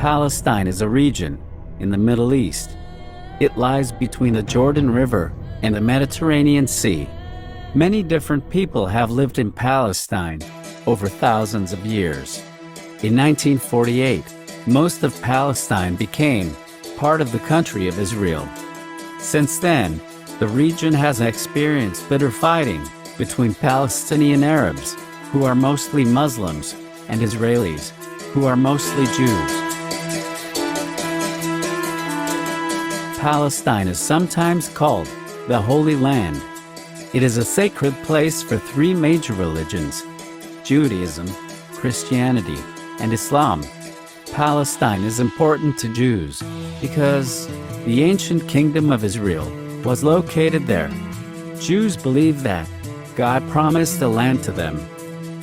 Palestine is a region in the Middle East. It lies between the Jordan River and the Mediterranean Sea. Many different people have lived in Palestine over thousands of years. In 1948, most of Palestine became part of the country of Israel. Since then, the region has experienced bitter fighting between Palestinian Arabs, who are mostly Muslims, and Israelis, who are mostly Jews. Palestine is sometimes called the Holy Land. It is a sacred place for three major religions: Judaism, Christianity, and Islam. Palestine is important to Jews because the ancient kingdom of Israel was located there. Jews believe that God promised the land to them.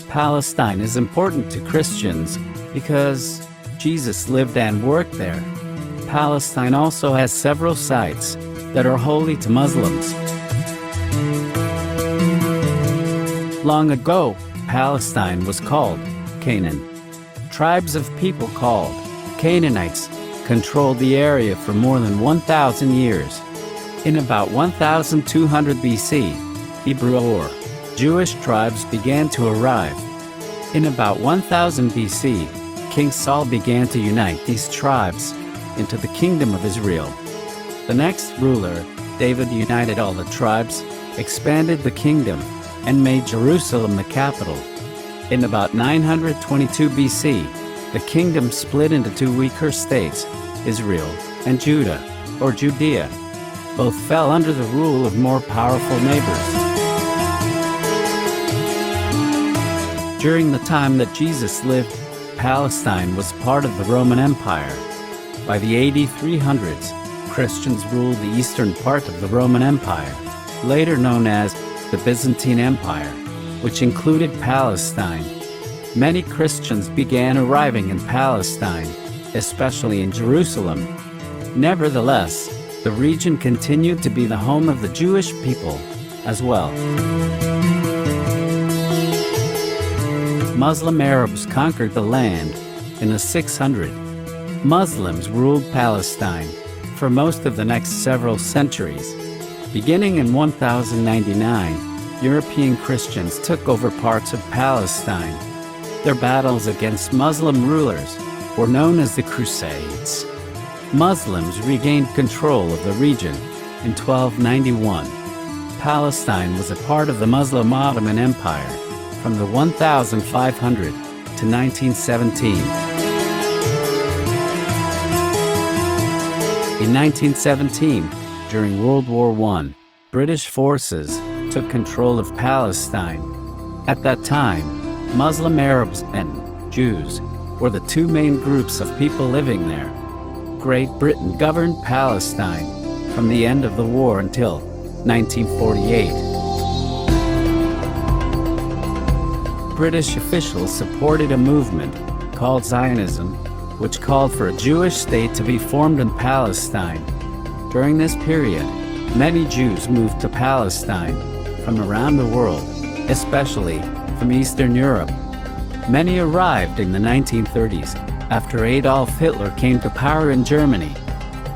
Palestine is important to Christians because Jesus lived and worked there. Palestine also has several sites that are holy to Muslims. Long ago, Palestine was called Canaan. Tribes of people called Canaanites controlled the area for more than 1,000 years. In about 1200 BC, Hebrew or Jewish tribes began to arrive. In about 1000 BC, King Saul began to unite these tribes into the kingdom of Israel. The next ruler, David, united all the tribes, expanded the kingdom, and made Jerusalem the capital. In about 922 BC, the kingdom split into two weaker states, Israel and Judah, or Judea. Both fell under the rule of more powerful neighbors. During the time that Jesus lived, Palestine was part of the Roman Empire. By the AD 300s, Christians ruled the eastern part of the Roman Empire, later known as the Byzantine Empire, which included Palestine. Many Christians began arriving in Palestine, especially in Jerusalem. Nevertheless, the region continued to be the home of the Jewish people as well. Muslim Arabs conquered the land in the 600s. Muslims ruled Palestine for most of the next several centuries. Beginning in 1099, European Christians took over parts of Palestine. Their battles against Muslim rulers were known as the Crusades. Muslims regained control of the region in 1291. Palestine was a part of the Muslim Ottoman Empire from the 1500 to 1917. In 1917, during World War I, British forces took control of Palestine. At that time, Muslim Arabs and Jews were the two main groups of people living there. Great Britain governed Palestine from the end of the war until 1948. British officials supported a movement called Zionism, which called for a Jewish state to be formed in Palestine. During this period, many Jews moved to Palestine from around the world, especially from Eastern Europe. Many arrived in the 1930s after Adolf Hitler came to power in Germany.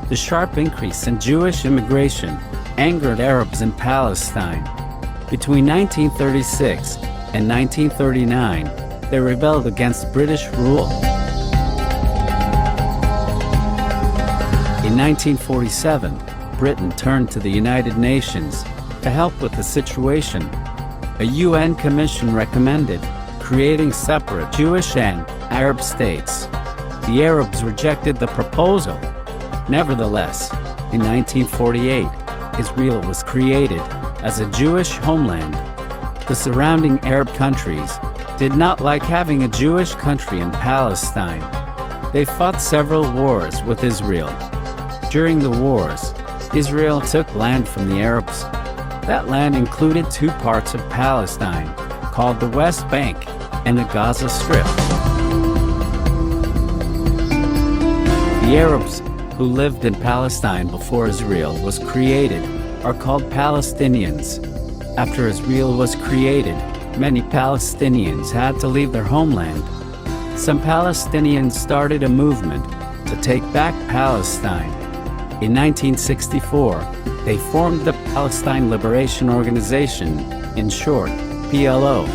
The sharp increase in Jewish immigration angered Arabs in Palestine. Between 1936 and 1939, they rebelled against British rule. In 1947, Britain turned to the United Nations to help with the situation. A UN commission recommended creating separate Jewish and Arab states. The Arabs rejected the proposal. Nevertheless, in 1948, Israel was created as a Jewish homeland. The surrounding Arab countries did not like having a Jewish country in Palestine. They fought several wars with Israel. During the wars, Israel took land from the Arabs. That land included two parts of Palestine, called the West Bank and the Gaza Strip. The Arabs who lived in Palestine before Israel was created are called Palestinians. After Israel was created, many Palestinians had to leave their homeland. Some Palestinians started a movement to take back Palestine. In 1964, they formed the Palestine Liberation Organization, in short, PLO.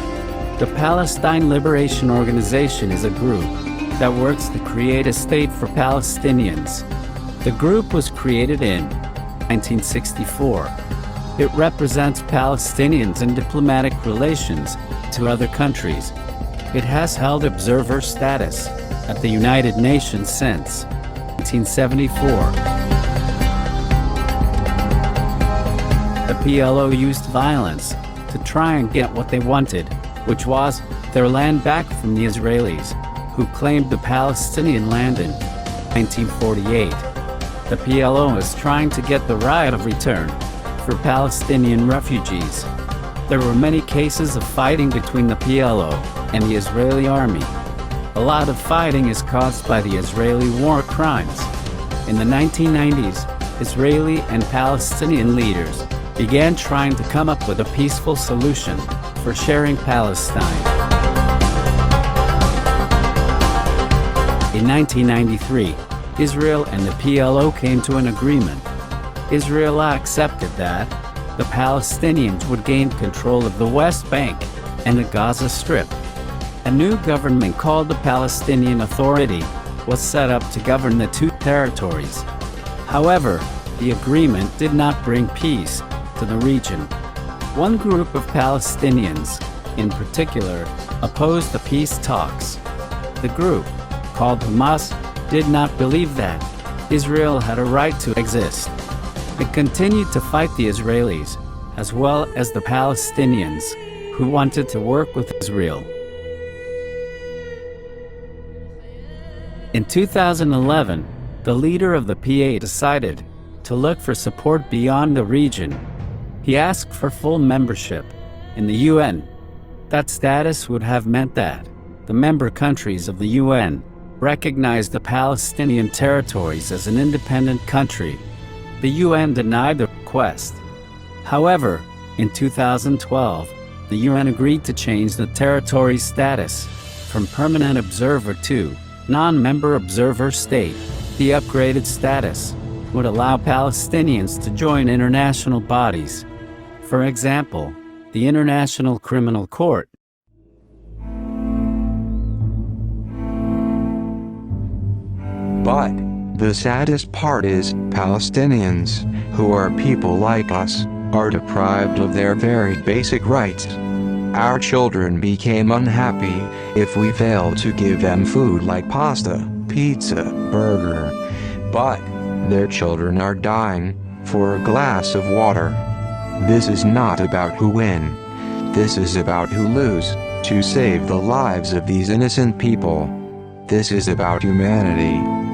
The Palestine Liberation Organization is a group that works to create a state for Palestinians. The group was created in 1964. It represents Palestinians in diplomatic relations to other countries. It has held observer status at the United Nations since 1974. The PLO used violence to try and get what they wanted, which was their land back from the Israelis, who claimed the Palestinian land in 1948. The PLO is trying to get the right of return for Palestinian refugees. There were many cases of fighting between the PLO and the Israeli army. A lot of fighting is caused by the Israeli war crimes. In the 1990s, Israeli and Palestinian leaders began trying to come up with a peaceful solution for sharing Palestine. In 1993, Israel and the PLO came to an agreement. Israel accepted that the Palestinians would gain control of the West Bank and the Gaza Strip. A new government called the Palestinian Authority was set up to govern the two territories. However, the agreement did not bring peace to the region. One group of Palestinians, in particular, opposed the peace talks. The group, called Hamas, did not believe that Israel had a right to exist. It continued to fight the Israelis, as well as the Palestinians, who wanted to work with Israel. In 2011, the leader of the PA decided to look for support beyond the region. He asked for full membership in the UN. That status would have meant that the member countries of the UN recognized the Palestinian territories as an independent country. The UN denied the request. However, in 2012, the UN agreed to change the territory's status from permanent observer to non-member observer state. The upgraded status would allow Palestinians to join international bodies. For example, the International Criminal Court. But the saddest part is, Palestinians, who are people like us, are deprived of their very basic rights. Our children became unhappy if we fail to give them food like pasta, pizza, burger. But their children are dying for a glass of water. This is not about who win. This is about who lose, to save the lives of these innocent people. This is about humanity.